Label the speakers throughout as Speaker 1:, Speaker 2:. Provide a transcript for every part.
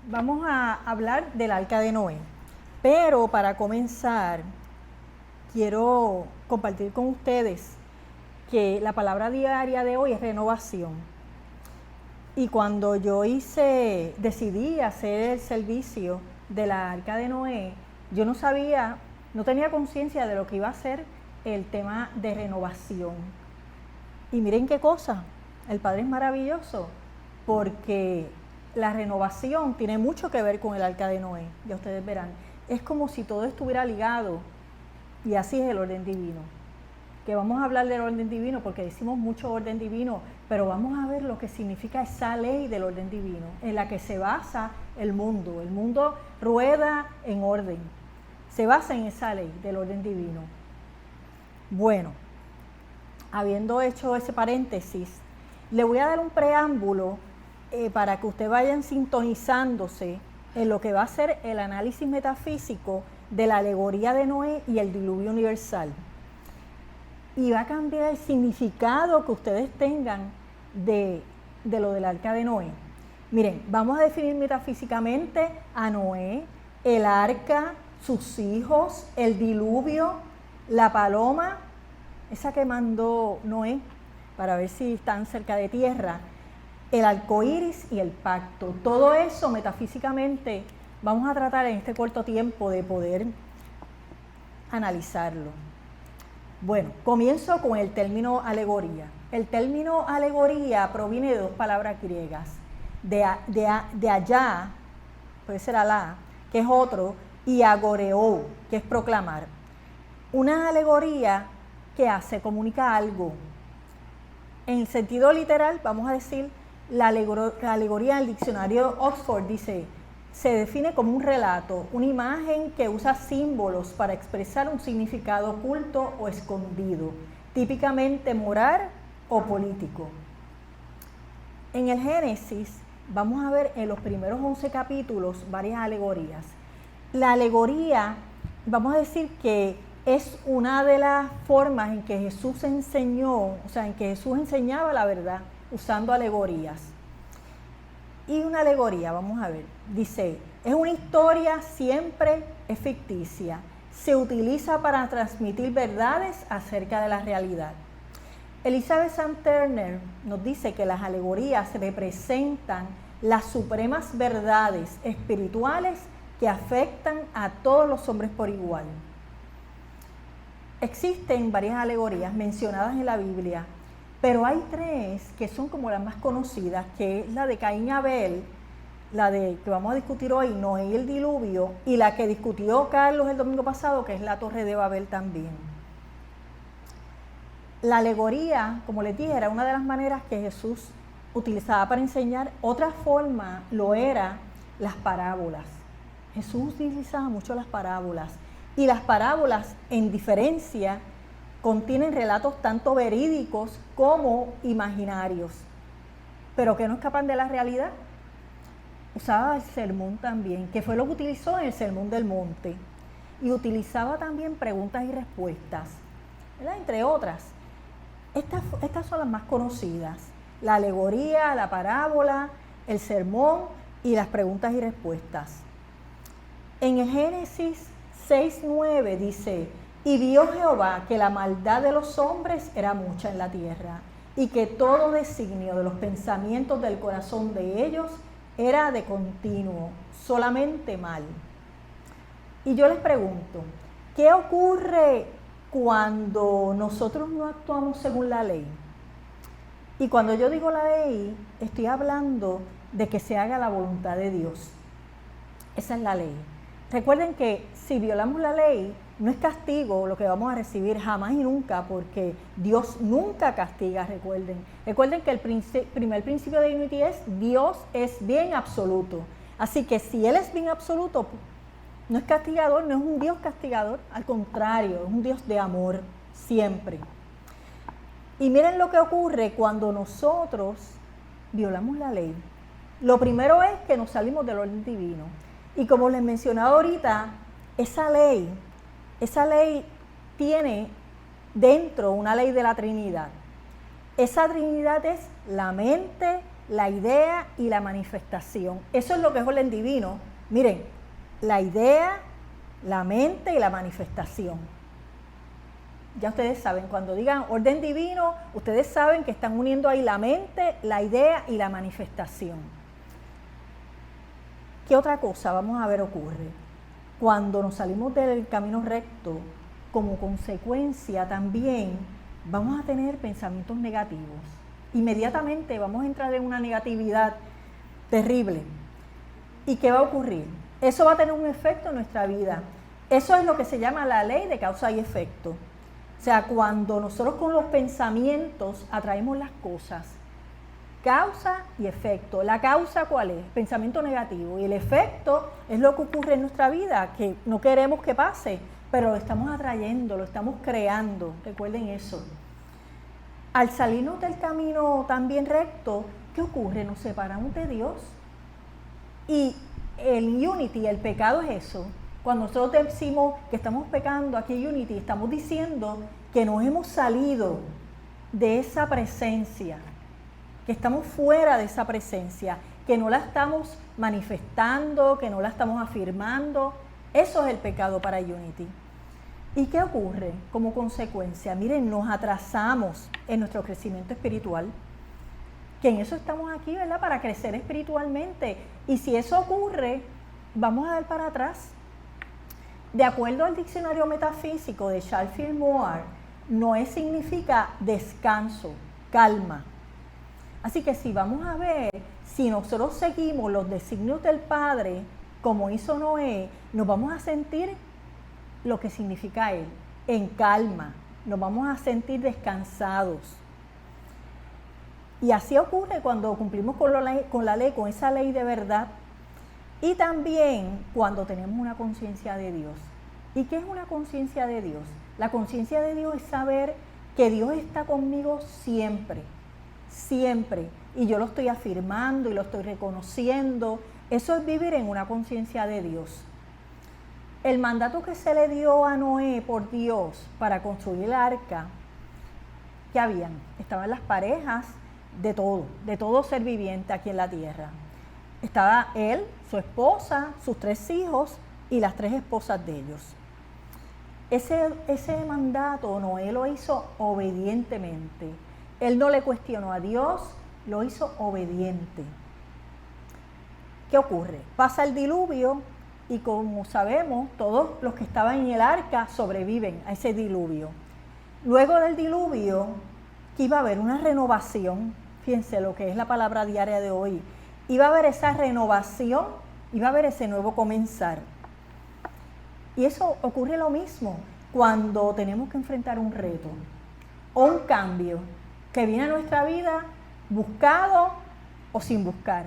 Speaker 1: Vamos a hablar del Arca de Noé, pero para comenzar quiero compartir con ustedes que la palabra diaria de hoy es renovación. Y cuando yo decidí hacer el servicio de la Arca de Noé, yo no tenía conciencia de lo que iba a ser el tema de renovación. Y miren qué cosa, el Padre es maravilloso, porque la renovación tiene mucho que ver con el Arca de Noé, ya ustedes verán. Es como si todo estuviera ligado, y así es el orden divino. Que vamos a hablar del orden divino porque decimos mucho orden divino, pero vamos a ver lo que significa esa ley del orden divino, en la que se basa el mundo. El mundo rueda en orden, se basa en esa ley del orden divino. Bueno, habiendo hecho ese paréntesis, le voy a dar un preámbulo para que ustedes vayan sintonizándose en lo que va a ser el análisis metafísico de la alegoría de Noé y el diluvio universal. Y va a cambiar el significado que ustedes tengan de lo del Arca de Noé. Miren, vamos a definir metafísicamente a Noé, el arca, sus hijos, el diluvio, la paloma, esa que mandó Noé para ver si están cerca de tierra, el arco iris y el pacto. Todo eso metafísicamente vamos a tratar en este corto tiempo de poder analizarlo. Bueno, comienzo con el término alegoría. El término alegoría proviene de dos palabras griegas, de allá, puede ser alá, que es otro, y agoreo, que es proclamar. Una alegoría que hace, comunica algo. En el sentido literal, vamos a decir, la alegoría del diccionario Oxford dice, se define como un relato, una imagen que usa símbolos para expresar un significado oculto o escondido, típicamente moral o político. En el Génesis vamos a ver en los primeros 11 capítulos varias alegorías. La alegoría, vamos a decir que es una de las formas en que Jesús enseñó, o sea, en que Jesús enseñaba la verdad usando alegorías. Y una alegoría, vamos a ver, dice, es una historia, siempre es ficticia, se utiliza para transmitir verdades acerca de la realidad. Elizabeth Sam Turner nos dice que las alegorías representan las supremas verdades espirituales que afectan a todos los hombres por igual. Existen varias alegorías mencionadas en la Biblia, pero hay tres que son como las más conocidas, que es la de Caín y Abel, la de que vamos a discutir hoy, Noé y el diluvio, y la que discutió Carlos el domingo pasado, que es la Torre de Babel también. La alegoría, como les dije, era una de las maneras que Jesús utilizaba para enseñar. Otra forma lo era las parábolas. Jesús utilizaba mucho las parábolas. Y las parábolas, en diferencia, contienen relatos tanto verídicos como imaginarios, pero que no escapan de la realidad. Usaba el sermón también, que fue lo que utilizó en el Sermón del Monte, y utilizaba también preguntas y respuestas, ¿verdad? Entre otras. Estas son las más conocidas: la alegoría, la parábola, el sermón y las preguntas y respuestas. En el Génesis 6:9 dice, y vio Jehová que la maldad de los hombres era mucha en la tierra, y que todo designio de los pensamientos del corazón de ellos era de continuo, solamente mal. Y yo les pregunto, ¿qué ocurre cuando nosotros no actuamos según la ley? Y cuando yo digo la ley, estoy hablando de que se haga la voluntad de Dios. Esa es la ley. Recuerden que si violamos la ley, no es castigo lo que vamos a recibir jamás y nunca, porque Dios nunca castiga, recuerden. Recuerden que el primer principio de Unity es Dios es bien absoluto. Así que si Él es bien absoluto, no es castigador, no es un Dios castigador, al contrario, es un Dios de amor, siempre. Y miren lo que ocurre cuando nosotros violamos la ley. Lo primero es que nos salimos del orden divino. Y como les mencionaba ahorita, esa ley tiene dentro una ley de la Trinidad. Esa Trinidad es la mente, la idea y la manifestación. Eso es lo que es orden divino. Miren, la idea, la mente y la manifestación. Ya ustedes saben, cuando digan orden divino, ustedes saben que están uniendo ahí la mente, la idea y la manifestación. ¿Qué otra cosa vamos a ver ocurre? Cuando nos salimos del camino recto, como consecuencia también vamos a tener pensamientos negativos. Inmediatamente vamos a entrar en una negatividad terrible. ¿Y qué va a ocurrir? Eso va a tener un efecto en nuestra vida. Eso es lo que se llama la ley de causa y efecto. O sea, cuando nosotros con los pensamientos atraemos las cosas, causa y efecto. ¿La causa cuál es? Pensamiento negativo. Y el efecto es lo que ocurre en nuestra vida, que no queremos que pase, pero lo estamos atrayendo, lo estamos creando. Recuerden eso. Al salirnos del camino también recto, ¿qué ocurre? Nos separamos de Dios. Y el unity, el pecado es eso. Cuando nosotros decimos que estamos pecando aquí en unity, estamos diciendo que nos hemos salido de esa presencia, que estamos fuera de esa presencia, que no la estamos manifestando, que no la estamos afirmando. Eso es el pecado para unity. ¿Y qué ocurre como consecuencia? Miren, nos atrasamos en nuestro crecimiento espiritual, que en eso estamos aquí, ¿verdad? Para crecer espiritualmente. Y si eso ocurre, vamos a dar para atrás. De acuerdo al diccionario metafísico de Charles Fillmore, Noé significa descanso, calma. Así que si vamos a ver, si nosotros seguimos los designios del Padre, como hizo Noé, nos vamos a sentir lo que significa Él, en calma, nos vamos a sentir descansados. Y así ocurre cuando cumplimos con la ley, con esa ley de verdad, y también cuando tenemos una conciencia de Dios. ¿Y qué es una conciencia de Dios? La conciencia de Dios es saber que Dios está conmigo siempre, siempre, y yo lo estoy afirmando y lo estoy reconociendo. Eso es vivir en una conciencia de Dios. El mandato que se le dio a Noé por Dios para construir el arca, ¿qué habían? Estaban las parejas de todo ser viviente aquí en la tierra. Estaba él, su esposa, sus 3 hijos y las 3 esposas de ellos. Ese mandato Noé lo hizo obedientemente. Él no le cuestionó a Dios, lo hizo obediente. ¿Qué ocurre? Pasa el diluvio y como sabemos, todos los que estaban en el arca sobreviven a ese diluvio. Luego del diluvio, que iba a haber una renovación, fíjense lo que es la palabra diaria de hoy, iba a haber esa renovación, iba a haber ese nuevo comenzar. Y eso ocurre lo mismo cuando tenemos que enfrentar un reto o un cambio que viene a nuestra vida buscado o sin buscar.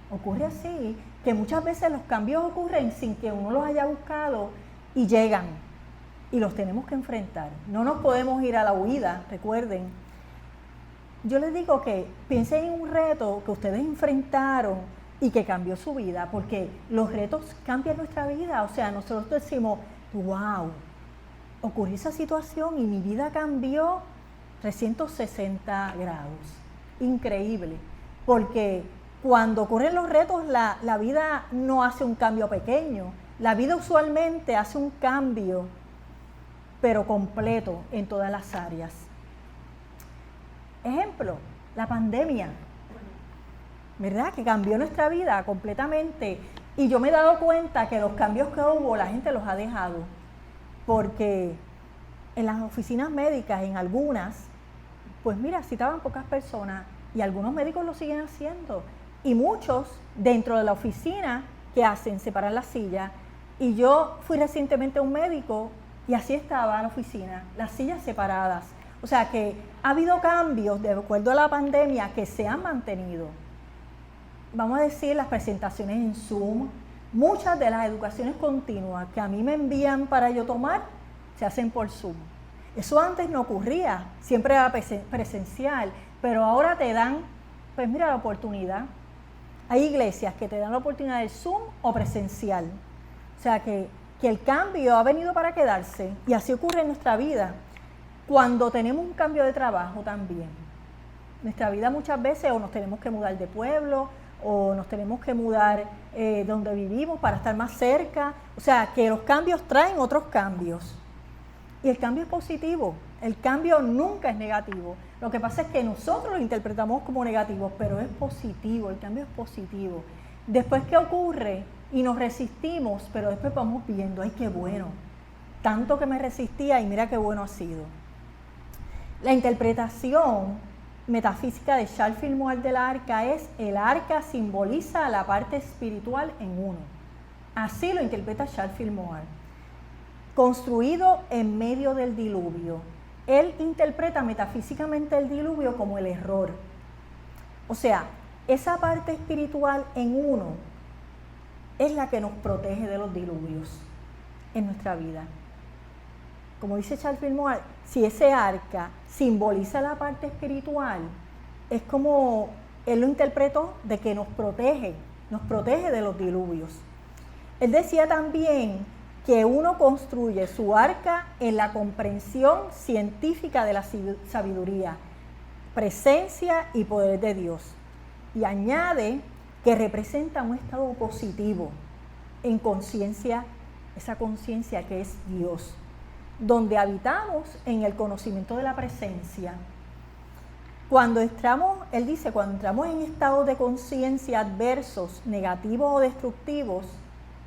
Speaker 1: Ocurre así, que muchas veces los cambios ocurren sin que uno los haya buscado y llegan y los tenemos que enfrentar. No nos podemos ir a la huida, recuerden. Yo les digo que piensen en un reto que ustedes enfrentaron y que cambió su vida, porque los retos cambian nuestra vida. O sea, nosotros decimos, wow, ocurrió esa situación y mi vida cambió 360 grados. Increíble, porque cuando ocurren los retos, la vida no hace un cambio pequeño. La vida usualmente hace un cambio, pero completo en todas las áreas. Ejemplo, la pandemia, ¿verdad? Que cambió nuestra vida completamente. Y yo me he dado cuenta que los cambios que hubo, la gente los ha dejado. Porque en las oficinas médicas, en algunas, pues mira, citaban pocas personas y algunos médicos lo siguen haciendo. Y muchos dentro de la oficina, ¿qué hacen? Separan las sillas. Y yo fui recientemente a un médico y así estaba la oficina, las sillas separadas. O sea que ha habido cambios de acuerdo a la pandemia que se han mantenido. Vamos a decir, las presentaciones en Zoom, muchas de las educaciones continuas que a mí me envían para yo tomar, se hacen por Zoom. Eso antes no ocurría, siempre era presencial, pero ahora te dan, pues mira, la oportunidad. Hay iglesias que te dan la oportunidad del Zoom o presencial. O sea que el cambio ha venido para quedarse y así ocurre en nuestra vida. Cuando tenemos un cambio de trabajo también, Nuestra vida muchas veces o nos tenemos que mudar de pueblo o nos tenemos que mudar donde vivimos para estar más cerca. O sea, que los cambios traen otros cambios. Y el cambio es positivo, el cambio nunca es negativo. Lo que pasa es que nosotros lo interpretamos como negativo, pero es positivo, el cambio es positivo. Después que ocurre y nos resistimos, pero después vamos viendo, ¡ay, qué bueno! Tanto que me resistía y mira qué bueno ha sido. La interpretación metafísica de Charles Fillmore del arca es: el arca simboliza la parte espiritual en uno. Así lo interpreta Charles Fillmore. Construido en medio del diluvio. Él interpreta metafísicamente el diluvio como el error. O sea, esa parte espiritual en uno es la que nos protege de los diluvios en nuestra vida. Como dice Charles Fillmore, si ese arca simboliza la parte espiritual, es como él lo interpretó, de que nos protege de los diluvios. Él decía también que uno construye su arca en la comprensión científica de la sabiduría, presencia y poder de Dios. Y añade que representa un estado positivo en conciencia, esa conciencia que es Dios, donde habitamos en el conocimiento de la presencia. Cuando entramos, él dice, cuando entramos en estados de conciencia adversos, negativos o destructivos,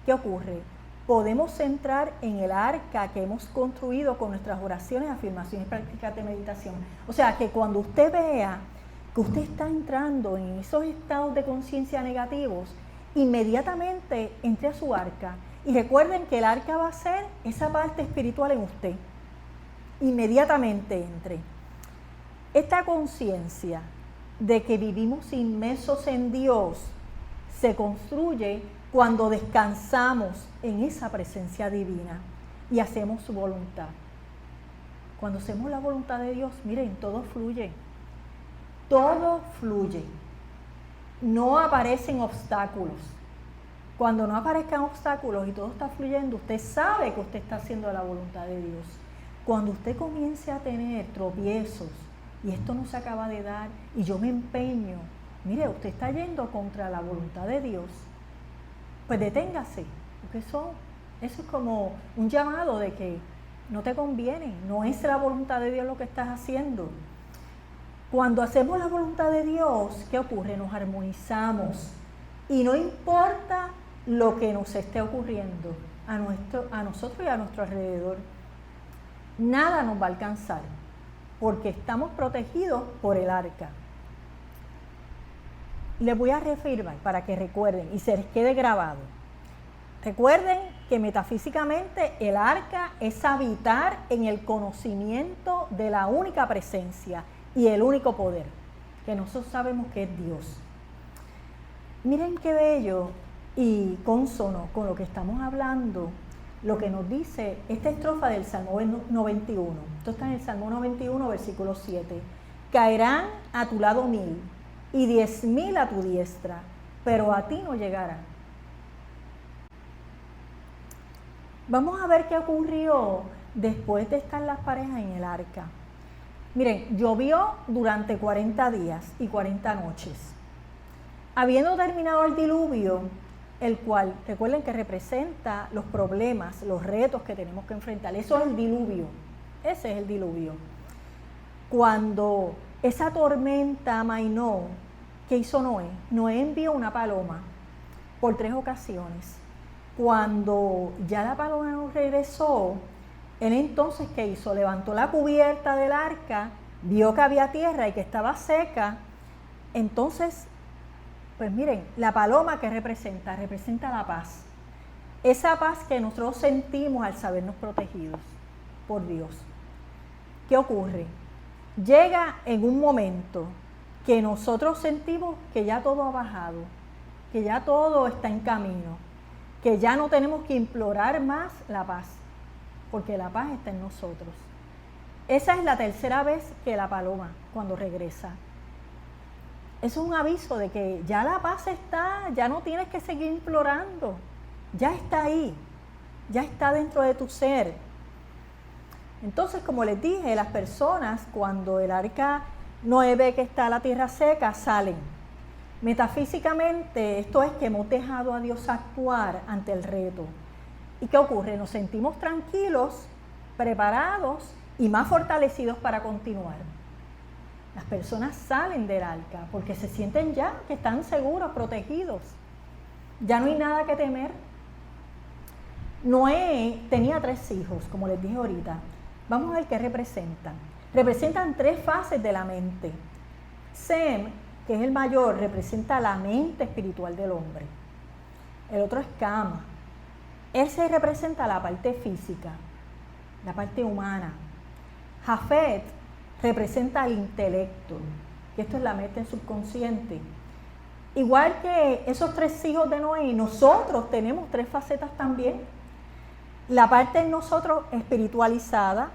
Speaker 1: ¿qué ocurre? Podemos entrar en el arca que hemos construido con nuestras oraciones, afirmaciones y prácticas de meditación. O sea, que cuando usted vea que usted está entrando en esos estados de conciencia negativos, inmediatamente entre a su arca. Y recuerden que el arca va a ser esa parte espiritual en usted. Inmediatamente entre. Esta conciencia de que vivimos inmersos en Dios se construye cuando descansamos en esa presencia divina y hacemos su voluntad. Cuando hacemos la voluntad de Dios, miren, todo fluye. Todo fluye. No aparecen obstáculos. Cuando no aparezcan obstáculos y todo está fluyendo, usted sabe que usted está haciendo la voluntad de Dios. Cuando usted comience a tener tropiezos y esto no se acaba de dar y yo me empeño, mire, usted está yendo contra la voluntad de Dios, pues deténgase, porque eso es como un llamado de que no te conviene, no es la voluntad de Dios lo que estás haciendo. Cuando hacemos la voluntad de Dios, ¿qué ocurre? Nos armonizamos y no importa lo que nos esté ocurriendo a nosotros y a nuestro alrededor, nada nos va a alcanzar, porque estamos protegidos por el arca. Les voy a reafirmar para que recuerden y se les quede grabado. Recuerden que metafísicamente el arca es habitar en el conocimiento de la única presencia y el único poder, que nosotros sabemos que es Dios. Miren qué bello y consono con lo que estamos hablando, lo que nos dice esta estrofa del Salmo 91. Esto está en el Salmo 91, versículo 7. Caerán a tu lado 1000 y 10.000 a tu diestra, pero a ti no llegarán. Vamos a ver qué ocurrió después de estar las parejas en el arca. Miren, llovió durante 40 días y 40 noches. Habiendo terminado el diluvio, el cual, recuerden que representa los problemas, los retos que tenemos que enfrentar. Eso es el diluvio, ese es el diluvio. Cuando esa tormenta amainó, ¿qué hizo Noé? Noé envió una paloma por 3 ocasiones. Cuando ya la paloma no regresó, él entonces, ¿qué hizo? Levantó la cubierta del arca, vio que había tierra y que estaba seca. Entonces, pues miren, la paloma que representa la paz. Esa paz que nosotros sentimos al sabernos protegidos por Dios. ¿Qué ocurre? Llega en un momento que nosotros sentimos que ya todo ha bajado, que ya todo está en camino, que ya no tenemos que implorar más la paz, porque la paz está en nosotros. Esa es la tercera vez que la paloma, cuando regresa. Es un aviso de que ya la paz está, ya no tienes que seguir implorando, ya está ahí, ya está dentro de tu ser. Entonces, como les dije, las personas, cuando el arca Noé ve que está la tierra seca, salen. Metafísicamente, esto es que hemos dejado a Dios actuar ante el reto. ¿Y qué ocurre? Nos sentimos tranquilos, preparados y más fortalecidos para continuar. Las personas salen del arca porque se sienten ya que están seguros, protegidos. Ya no hay nada que temer. Noé tenía 3 hijos, como les dije ahorita. Vamos a ver qué representan. Representan 3 fases de la mente. Sem, que es el mayor, representa la mente espiritual del hombre. El otro es Cam. Ese representa la parte física, la parte humana. Jafet representa el intelecto, que esto es la mente subconsciente. Igual que esos 3 hijos de Noé, nosotros tenemos 3 facetas también. La parte en nosotros espiritualizada,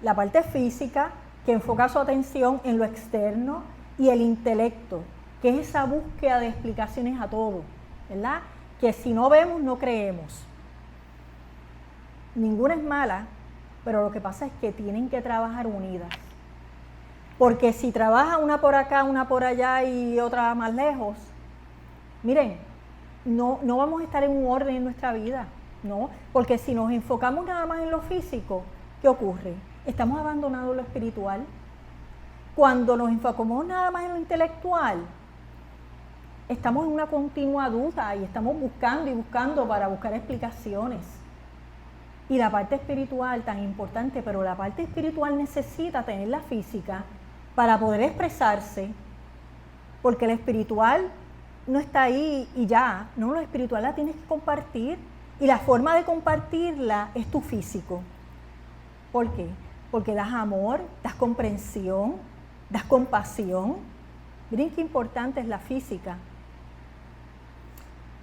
Speaker 1: la parte física, que enfoca su atención en lo externo, y el intelecto, que es esa búsqueda de explicaciones a todo, ¿verdad? Que si no vemos, no creemos. Ninguna es mala, pero lo que pasa es que tienen que trabajar unidas. Porque si trabaja una por acá, una por allá y otra más lejos, miren, no vamos a estar en un orden en nuestra vida, ¿no? Porque si nos enfocamos nada más en lo físico, ¿qué ocurre? Estamos abandonando lo espiritual. Cuando nos enfocamos nada más en lo intelectual, estamos en una continua duda y estamos buscando y buscando para buscar explicaciones. Y la parte espiritual tan importante, pero la parte espiritual necesita tener la física para poder expresarse, porque la espiritual no está ahí y ya, no, la espiritual la tienes que compartir y la forma de compartirla es tu físico. ¿Por qué? Porque das amor, das comprensión, das compasión. Miren qué importante es la física.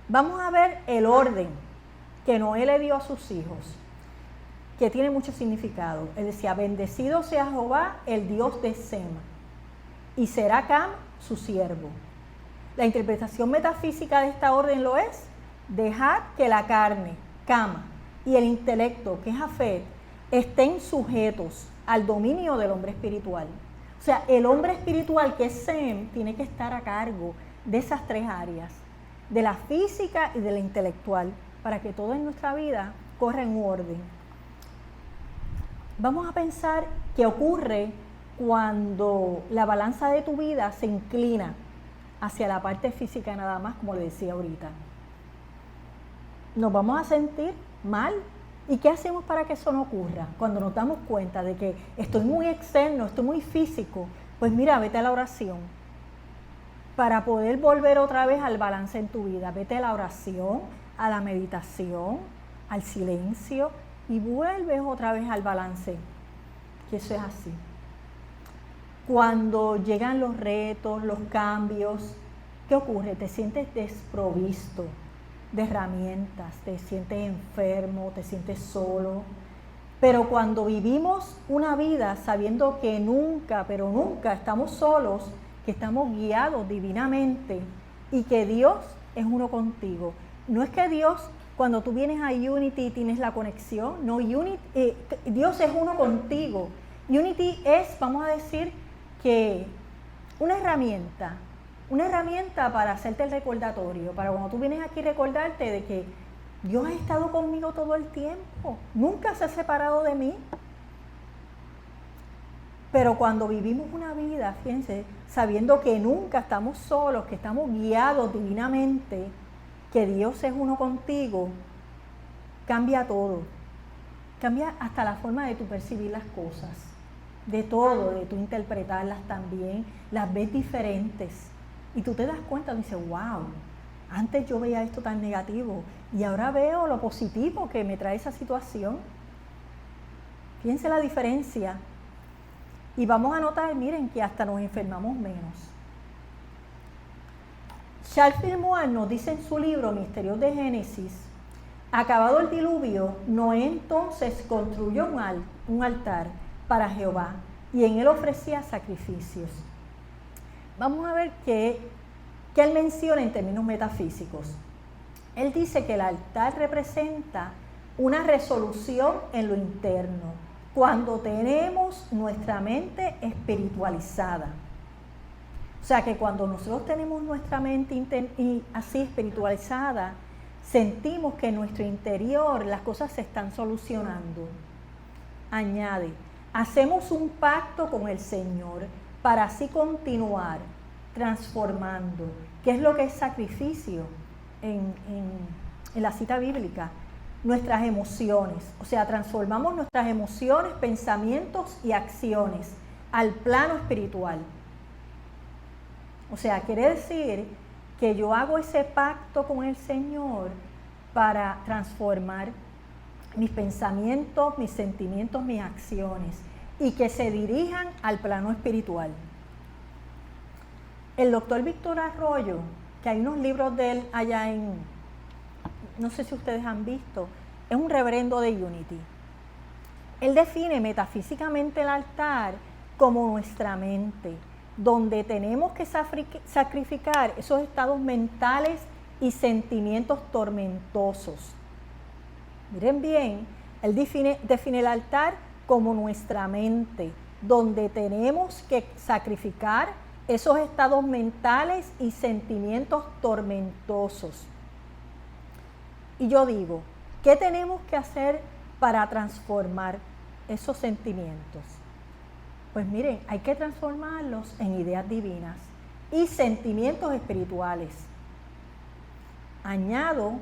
Speaker 1: Vamos a ver el orden que Noé le dio a sus hijos, que tiene mucho significado. Él decía, bendecido sea Jehová, el Dios de Sem, y será Cam su siervo. La interpretación metafísica de esta orden lo es, dejad que la carne, Cam, y el intelecto, que es Jafet, estén sujetos al dominio del hombre espiritual. O sea, el hombre espiritual, que es Sem, tiene que estar a cargo de esas 3 áreas, de la física y de la intelectual, para que todo en nuestra vida corra en orden. Vamos a pensar qué ocurre cuando la balanza de tu vida se inclina hacia la parte física nada más, como le decía ahorita. Nos vamos a sentir mal. ¿Y qué hacemos para que eso no ocurra? Cuando nos damos cuenta de que estoy muy externo, estoy muy físico, pues mira, vete a la oración. Para poder volver otra vez al balance en tu vida, vete a la oración, a la meditación, al silencio y vuelves otra vez al balance. Que eso es así. Cuando llegan los retos, los cambios, ¿qué ocurre? Te sientes desprovisto de herramientas, te sientes enfermo, te sientes solo. Pero cuando vivimos una vida sabiendo que nunca, pero nunca estamos solos, que estamos guiados divinamente y que Dios es uno contigo. No es que Dios, cuando tú vienes a Unity tienes la conexión, no, Dios es uno contigo. Unity es, vamos a decir, que una herramienta para hacerte el recordatorio, para cuando tú vienes aquí recordarte de que Dios ha estado conmigo todo el tiempo, nunca se ha separado de mí. Pero cuando vivimos una vida, fíjense, sabiendo que nunca estamos solos, que estamos guiados divinamente, que Dios es uno contigo, cambia todo. Cambia hasta la forma de tu percibir las cosas, de todo, de tu interpretarlas también, las ves diferentes. Y tú te das cuenta y dices, wow, antes yo veía esto tan negativo y ahora veo lo positivo que me trae esa situación. Fíjense la diferencia. Y vamos a notar, miren, que hasta nos enfermamos menos. Charles Fillmore nos dice en su libro Misterios de Génesis, acabado el diluvio, Noé entonces construyó un altar para Jehová y en él ofrecía sacrificios. Vamos a ver qué él menciona en términos metafísicos. Él dice que el altar representa una resolución en lo interno, cuando tenemos nuestra mente espiritualizada. sea que cuando nosotros tenemos nuestra mente así espiritualizada, sentimos que en nuestro interior las cosas se están solucionando. Añade, hacemos un pacto con el Señor para así continuar transformando. ¿Qué es lo que es sacrificio en la cita bíblica? Nuestras emociones, o sea, transformamos nuestras emociones, pensamientos y acciones al plano espiritual. O sea, quiere decir que yo hago ese pacto con el Señor para transformar mis pensamientos, mis sentimientos, mis acciones y que se dirijan al plano espiritual. El doctor Víctor Arroyo, que hay unos libros de él allá no sé si ustedes han visto, es un reverendo de Unity. Él define metafísicamente el altar como nuestra mente, donde tenemos que sacrificar esos estados mentales y sentimientos tormentosos. Miren bien, él define el altar como nuestra mente, donde tenemos que sacrificar esos estados mentales y sentimientos tormentosos. Y yo digo, ¿qué tenemos que hacer para transformar esos sentimientos? Pues miren, hay que transformarlos en ideas divinas y sentimientos espirituales. Añado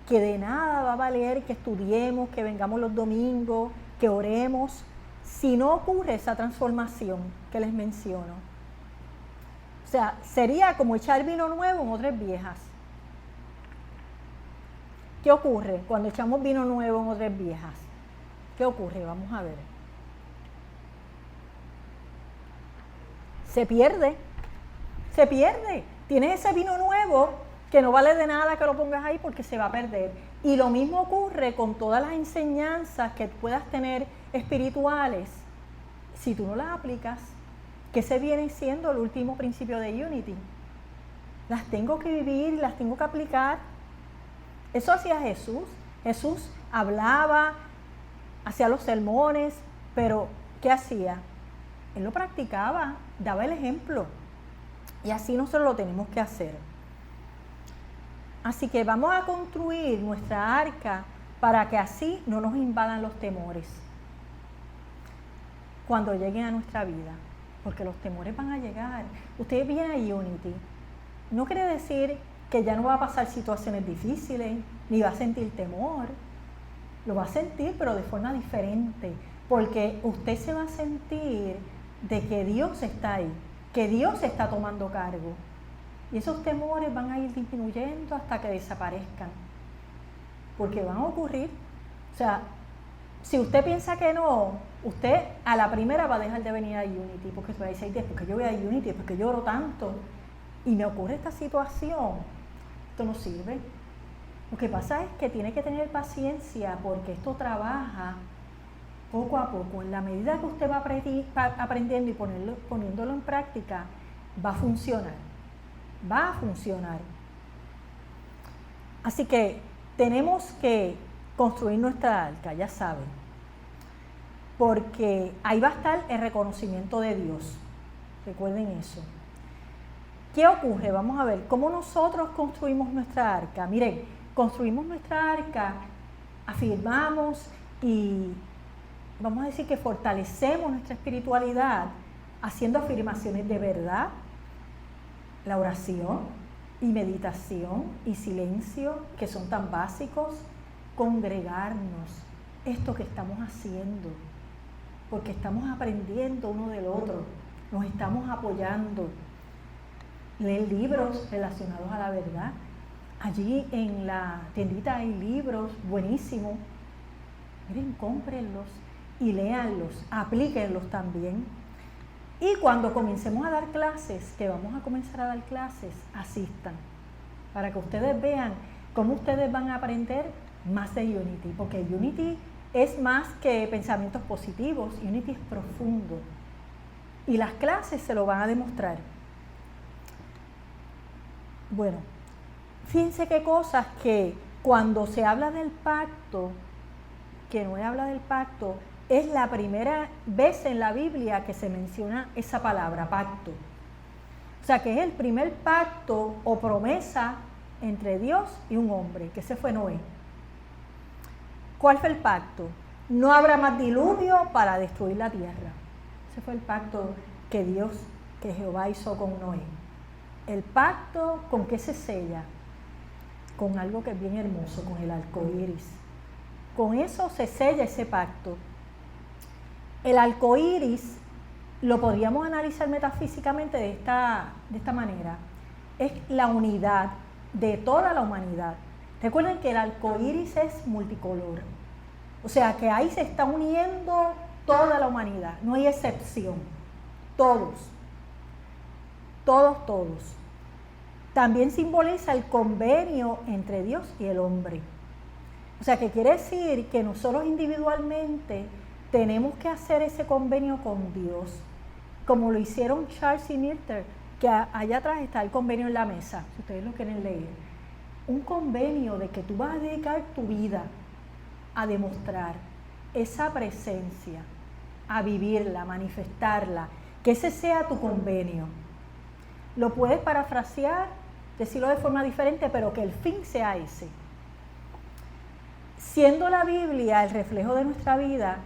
Speaker 1: que de nada va a valer que estudiemos, que vengamos los domingos, que oremos, si no ocurre esa transformación que les menciono. O sea, sería como echar vino nuevo en odres viejas. ¿Qué ocurre cuando echamos vino nuevo en odres viejas? ¿Qué ocurre? Vamos a ver. Se pierde. Tienes ese vino nuevo que no vale de nada que lo pongas ahí porque se va a perder. Y lo mismo ocurre con todas las enseñanzas que puedas tener espirituales. Si tú no las aplicas, ¿qué se viene siendo el último principio de Unity? Las tengo que vivir, las tengo que aplicar. Eso hacía Jesús. Jesús hablaba, hacía los sermones, pero ¿qué hacía? Él lo practicaba, daba el ejemplo. Y así nosotros lo tenemos que hacer. Así que vamos a construir nuestra arca para que así no nos invadan los temores cuando lleguen a nuestra vida. Porque los temores van a llegar. Usted viene a Unity. No quiere decir que ya no va a pasar situaciones difíciles, ni va a sentir temor. Lo va a sentir, pero de forma diferente. Porque usted se va a sentir de que Dios está ahí, que Dios está tomando cargo. Y esos temores van a ir disminuyendo hasta que desaparezcan. Porque van a ocurrir. O sea, si usted piensa que no, usted a la primera va a dejar de venir a Unity, porque se va a decir, porque yo voy a Unity, porque yo oro tanto, y me ocurre esta situación, esto no sirve. Lo que pasa es que tiene que tener paciencia, porque esto trabaja poco a poco. En la medida que usted va aprendiendo y poniéndolo en práctica, va a funcionar. Va a funcionar. Así que tenemos que construir nuestra arca, ya saben, porque ahí va a estar el reconocimiento de Dios. Recuerden eso. ¿Qué ocurre? Vamos a ver cómo nosotros construimos nuestra arca. Miren, construimos nuestra arca, afirmamos y vamos a decir que fortalecemos nuestra espiritualidad haciendo afirmaciones de verdad, la oración y meditación y silencio, que son tan básicos, congregarnos, esto que estamos haciendo, porque estamos aprendiendo uno del otro, nos estamos apoyando, leer libros relacionados a la verdad. Allí en la tiendita hay libros buenísimos, miren, cómprenlos y léanlos, aplíquenlos también. Y cuando comencemos a dar clases, que vamos a comenzar a dar clases, asistan, para que ustedes vean cómo ustedes van a aprender más de Unity, porque Unity es más que pensamientos positivos, Unity es profundo. Y las clases se lo van a demostrar. Bueno, fíjense qué cosas que cuando se habla del pacto, que no habla del pacto, es la primera vez en la Biblia que se menciona esa palabra, pacto. O sea, que es el primer pacto o promesa entre Dios y un hombre, que ese fue Noé. ¿Cuál fue el pacto? No habrá más diluvio para destruir la tierra. Ese fue el pacto que Jehová hizo con Noé. El pacto, ¿con qué se sella? Con algo que es bien hermoso, con el arco iris. Con eso se sella ese pacto. El arco iris lo podríamos analizar metafísicamente de esta manera. Es la unidad de toda la humanidad. Recuerden que el arco iris es multicolor. O sea que ahí se está uniendo toda la humanidad, no hay excepción. Todos. También simboliza el convenio entre Dios y el hombre. O sea que quiere decir que nosotros individualmente tenemos que hacer ese convenio con Dios, como lo hicieron Charles y Milter, que allá atrás está el convenio en la mesa, si ustedes lo quieren leer. Un convenio de que tú vas a dedicar tu vida a demostrar esa presencia, a vivirla, a manifestarla, que ese sea tu convenio. Lo puedes parafrasear, decirlo de forma diferente, pero que el fin sea ese. Siendo la Biblia el reflejo de nuestra vida,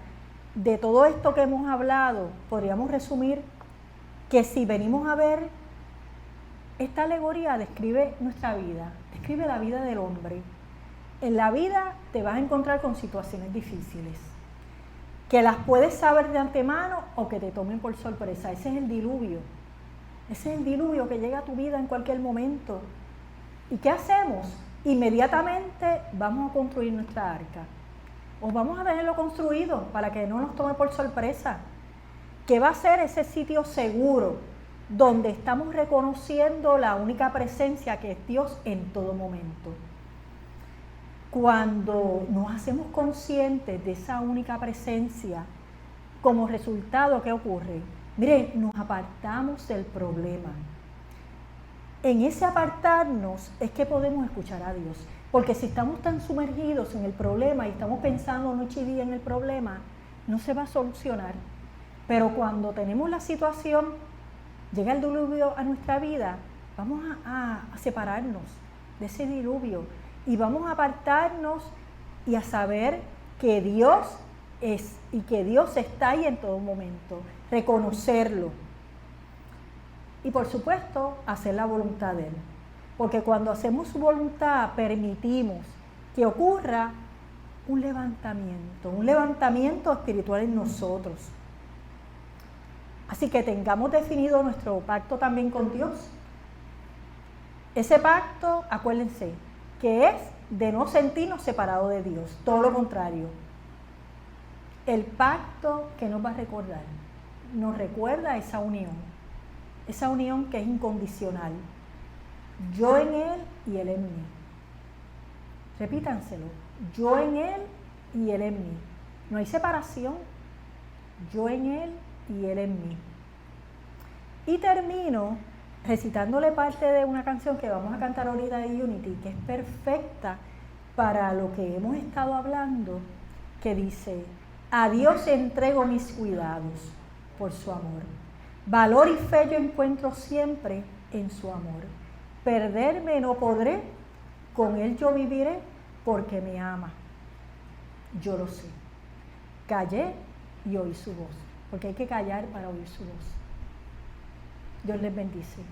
Speaker 1: de todo esto que hemos hablado, podríamos resumir que si venimos a ver, esta alegoría describe nuestra vida, describe la vida del hombre. En la vida te vas a encontrar con situaciones difíciles, que las puedes saber de antemano o que te tomen por sorpresa. Ese es el diluvio. Ese es el diluvio que llega a tu vida en cualquier momento. ¿Y qué hacemos? Inmediatamente vamos a construir nuestra arca. O vamos a dejarlo construido para que no nos tome por sorpresa. ¿Qué va a ser ese sitio seguro donde estamos reconociendo la única presencia que es Dios en todo momento? Cuando nos hacemos conscientes de esa única presencia, como resultado, ¿qué ocurre? Miren, nos apartamos del problema. En ese apartarnos es que podemos escuchar a Dios. Porque si estamos tan sumergidos en el problema y estamos pensando noche y día en el problema, no se va a solucionar. Pero cuando tenemos la situación, llega el diluvio a nuestra vida, vamos a separarnos de ese diluvio y vamos a apartarnos y a saber que Dios es y que Dios está ahí en todo momento, reconocerlo. Y por supuesto, hacer la voluntad de Él. Porque cuando hacemos su voluntad, permitimos que ocurra un levantamiento espiritual en nosotros. Así que tengamos definido nuestro pacto también con Dios. Ese pacto, acuérdense, que es de no sentirnos separados de Dios, todo lo contrario. El pacto que nos va a recordar, nos recuerda esa unión que es incondicional. Yo en Él y Él en mí. Repítanselo. Yo en Él y Él en mí. No hay separación. Yo en Él y Él en mí. Y termino recitándole parte de una canción que vamos a cantar ahorita de Unity, que es perfecta para lo que hemos estado hablando, que dice: a Dios entrego mis cuidados por su amor. Valor y fe yo encuentro siempre en su amor. Perderme no podré, con Él yo viviré, porque me ama. Yo lo sé. Callé y oí su voz, porque hay que callar para oír su voz. Dios les bendice.